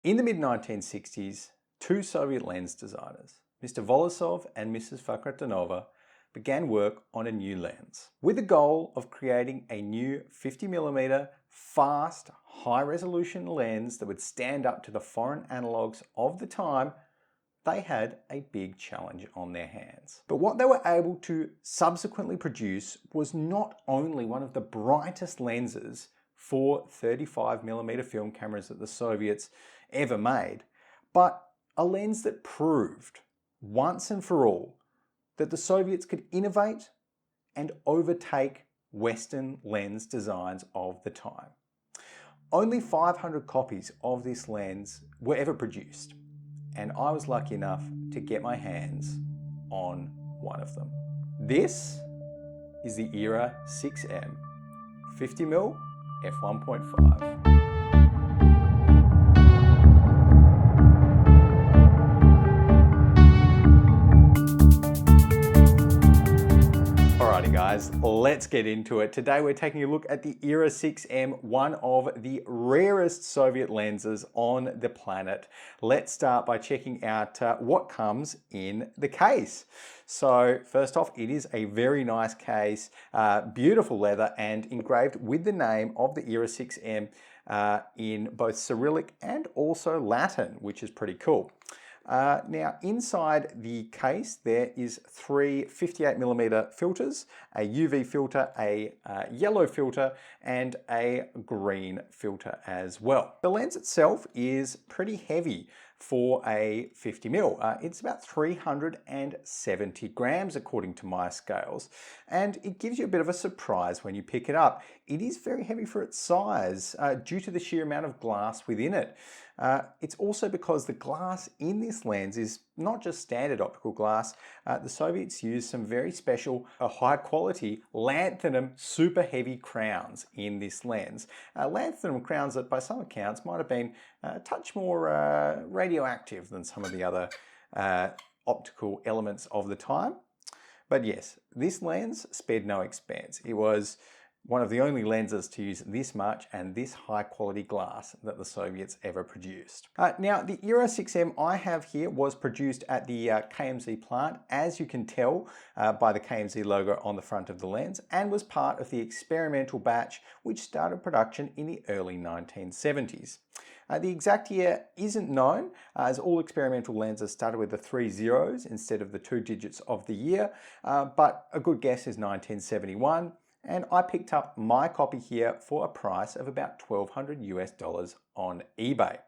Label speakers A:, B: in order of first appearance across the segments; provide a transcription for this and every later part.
A: In the mid-1960s, two Soviet lens designers, Mr. Volosov and Mrs. Fakhretdinova, began work on a new lens with the goal of creating a new 50mm fast, high-resolution lens that would stand up to the foreign analogues of the time. They had a big challenge on their hands. But what they were able to subsequently produce was not only one of the brightest lenses for 35mm film cameras that the Soviets ever made, but a lens that proved once and for all that the Soviets could innovate and overtake Western lens designs of the time. Only 500 copies of this lens were ever produced, and I was lucky enough to get my hands on one of them. This is the ERA-6M 50mm f1.5. Alrighty guys, let's get into it. Today we're taking a look at the ERA-6M, one of the rarest Soviet lenses on the planet. Let's start by checking out what comes in the case. So first off, it is a very nice case, beautiful leather, and engraved with the name of the ERA-6M in both Cyrillic and also Latin, which is pretty cool. Now inside the case there is three 58mm filters, a UV filter, a yellow filter, and a green filter as well. The lens itself is pretty heavy for a 50mm. It's about 370 grams according to my scales, and it gives you a bit of a surprise when you pick it up. It is very heavy for its size due to the sheer amount of glass within it. It's also because the glass in this lens is not just standard optical glass. The Soviets used some very special, high quality lanthanum super heavy crowns in this lens. Lanthanum crowns that by some accounts might have been a touch more radioactive than some of the other optical elements of the time. But yes, this lens spared no expense. It was one of the only lenses to use this much and this high quality glass that the Soviets ever produced. Now the ERA-6M I have here was produced at the KMZ plant, as you can tell by the KMZ logo on the front of the lens, and was part of the experimental batch which started production in the early 1970s. The exact year isn't known, as all experimental lenses started with the 3 zeros instead of the 2 digits of the year, but a good guess is 1971. And I picked up my copy here for a price of about $1,200 US on eBay.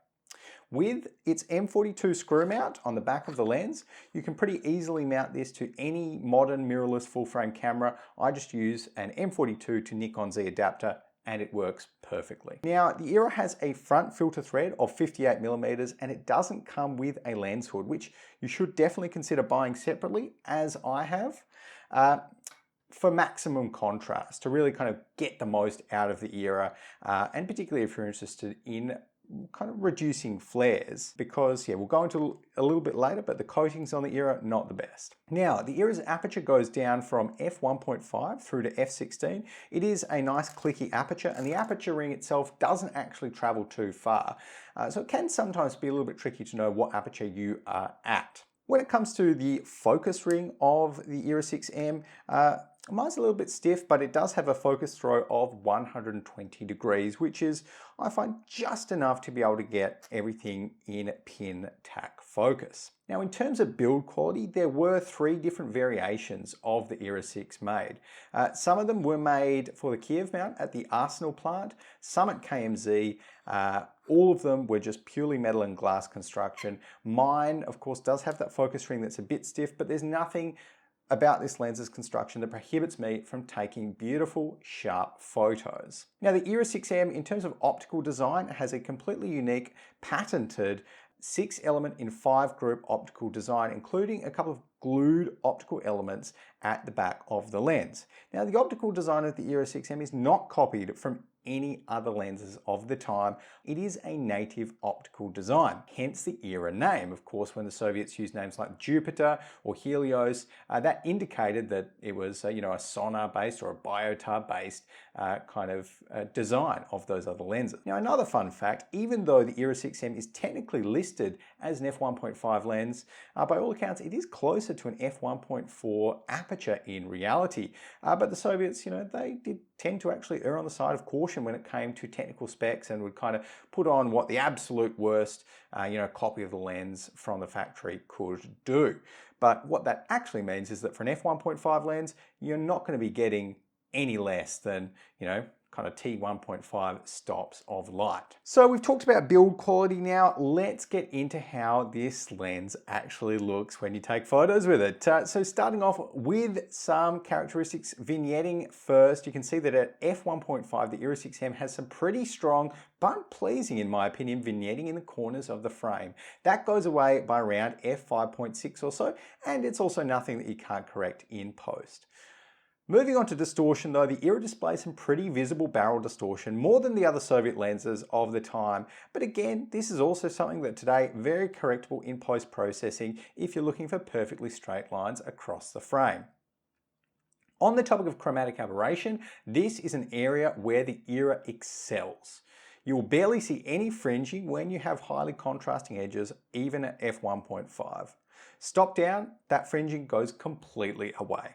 A: With its M42 screw mount on the back of the lens, you can pretty easily mount this to any modern mirrorless full frame camera. I just use an M42 to Nikon Z adapter and it works perfectly. Now the ERA has a front filter thread of 58mm and it doesn't come with a lens hood, which you should definitely consider buying separately, as I have. For maximum contrast, to really kind of get the most out of the ERA, and particularly if you're interested in kind of reducing flares, because yeah, we'll go into a little bit later, but the coatings on the ERA, not the best. Now, the ERA's aperture goes down from f1.5 through to f16. It is a nice clicky aperture, and the aperture ring itself doesn't actually travel too far. So it can sometimes be a little bit tricky to know what aperture you are at. When it comes to the focus ring of the ERA-6M, mine's a little bit stiff, but it does have a focus throw of 120 degrees, which is, I find, just enough to be able to get everything in pin tack focus. Now, in terms of build quality, there were 3 different variations of the ERA-6 made. Some of them were made for the Kiev mount at the Arsenal plant, some at KMZ. All of them were just purely metal and glass construction. Mine, of course, does have that focus ring that's a bit stiff, but there's nothing about this lens's construction that prohibits me from taking beautiful, sharp photos. Now, the ERA-6M, in terms of optical design, has a completely unique, patented 6-element in 5-group optical design, including a couple of glued optical elements at the back of the lens. Now, the optical design of the ERA-6M is not copied from any other lenses of the time. It is a native optical design, hence the ERA name. Of course, when the Soviets used names like Jupiter or Helios, that indicated that it was a sonar-based or a biotar-based kind of design of those other lenses. Now, another fun fact, even though the ERA-6M is technically listed as an f1.5 lens, by all accounts, it is closer to an f1.4 aperture in reality. But the Soviets, they did tend to actually err on the side of caution when it came to technical specs and would kind of put on what the absolute worst, copy of the lens from the factory could do. But what that actually means is that for an f1.5 lens, you're not going to be getting any less than, kind of T1.5 stops of light. So we've talked about build quality now. Let's get into how this lens actually looks when you take photos with it. So starting off with some characteristics, vignetting first, you can see that at f1.5, the ERA-6M has some pretty strong but pleasing, in my opinion, vignetting in the corners of the frame. That goes away by around f5.6 or so, and it's also nothing that you can't correct in post. Moving on to distortion though, the ERA displays some pretty visible barrel distortion, more than the other Soviet lenses of the time. But again, this is also something that today very correctable in post-processing if you're looking for perfectly straight lines across the frame. On the topic of chromatic aberration, this is an area where the ERA excels. You will barely see any fringing when you have highly contrasting edges, even at f1.5. Stop down, that fringing goes completely away.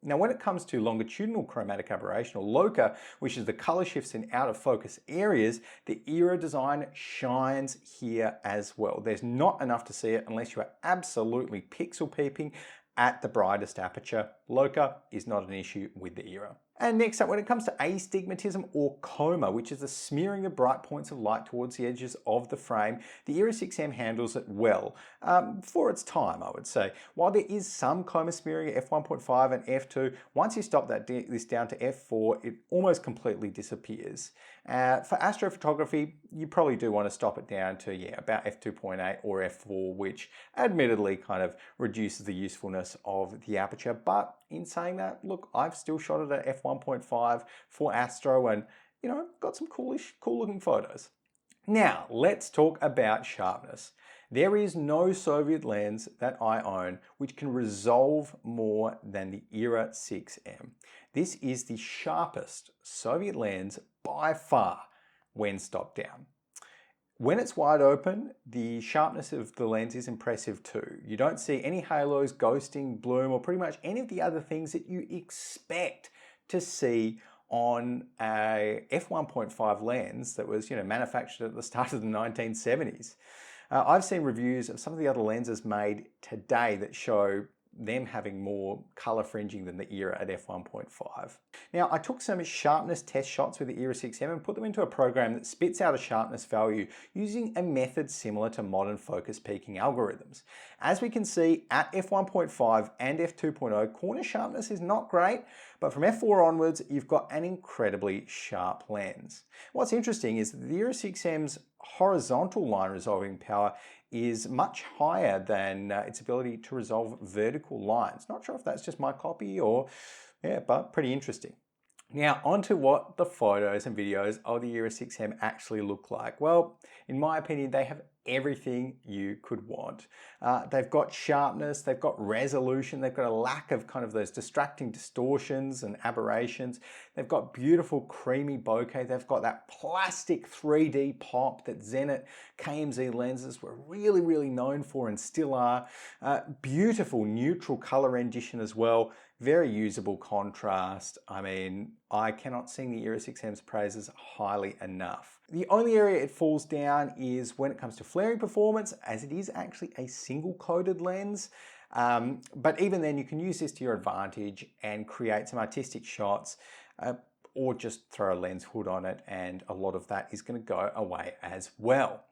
A: Now, when it comes to longitudinal chromatic aberration, or LOCA, which is the color shifts in out of focus areas, the ERA design shines here as well. There's not enough to see it unless you are absolutely pixel peeping at the brightest aperture. LOCA is not an issue with the ERA. And next up, when it comes to astigmatism or coma, which is the smearing of bright points of light towards the edges of the frame, the ERA-6M handles it well, for its time, I would say. While there is some coma smearing at f1.5 and f2, once you stop this down to f4, it almost completely disappears. For astrophotography, you probably do want to stop it down to, about f2.8 or f4, which admittedly kind of reduces the usefulness of the aperture. But in saying that, look, I've still shot it at f1.5 for astro and, got some cool looking photos. Now, let's talk about sharpness. There is no Soviet lens that I own which can resolve more than the ERA-6M. This is the sharpest Soviet lens by far when stopped down. When it's wide open, the sharpness of the lens is impressive too. You don't see any halos, ghosting, bloom, or pretty much any of the other things that you expect to see on a f1.5 lens that was, manufactured at the start of the 1970s. I've seen reviews of some of the other lenses made today that show them having more color fringing than the ERA at f1.5. Now, I took some sharpness test shots with the ERA-6M and put them into a program that spits out a sharpness value using a method similar to modern focus peaking algorithms. As we can see, at f1.5 and f2.0, corner sharpness is not great, but from f4 onwards, you've got an incredibly sharp lens. What's interesting is that the ERA-6M's horizontal line resolving power is much higher than its ability to resolve vertical lines. Not sure if that's just my copy or, but pretty interesting. Now, onto what the photos and videos of the ERA-6M actually look like. Well, in my opinion, they have everything you could want. They've got sharpness, they've got resolution, they've got a lack of kind of those distracting distortions and aberrations. They've got beautiful creamy bokeh. They've got that plastic 3D pop that Zenit KMZ lenses were really, really known for and still are. Beautiful neutral color rendition as well. Very usable contrast. I mean, I cannot sing the ERA-6M's praises highly enough. The only area it falls down is when it comes to flaring performance, as it is actually a single coated lens. But even then, you can use this to your advantage and create some artistic shots, or just throw a lens hood on it, and a lot of that is going to go away as well.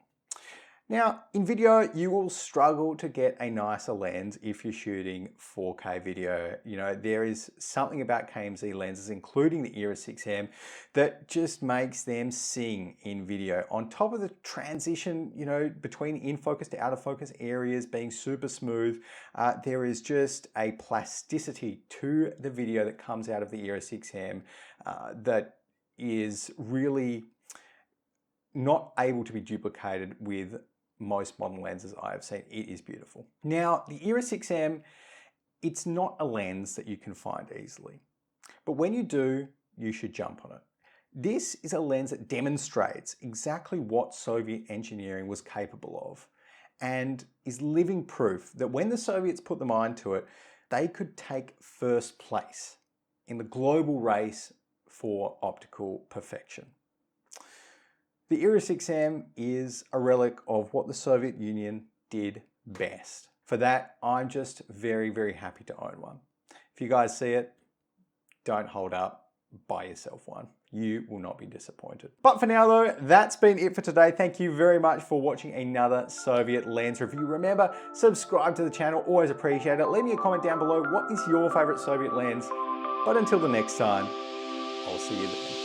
A: Now, in video, you will struggle to get a nicer lens if you're shooting 4K video. There is something about KMZ lenses, including the ERA-6M, that just makes them sing in video. On top of the transition, between in-focus to out-of-focus areas being super smooth, there is just a plasticity to the video that comes out of the ERA-6M that is really not able to be duplicated with most modern lenses I have seen. It is beautiful. Now, the ERA-6M, it's not a lens that you can find easily, but when you do, you should jump on it. This is a lens that demonstrates exactly what Soviet engineering was capable of and is living proof that when the Soviets put their mind to it, they could take first place in the global race for optical perfection. The ERA-6M is a relic of what the Soviet Union did best. For that, I'm just very, very happy to own one. If you guys see it, don't hold up, buy yourself one. You will not be disappointed. But for now though, that's been it for today. Thank you very much for watching another Soviet lens review. Remember, subscribe to the channel, always appreciate it. Leave me a comment down below, what is your favorite Soviet lens? But until the next time, I'll see you then.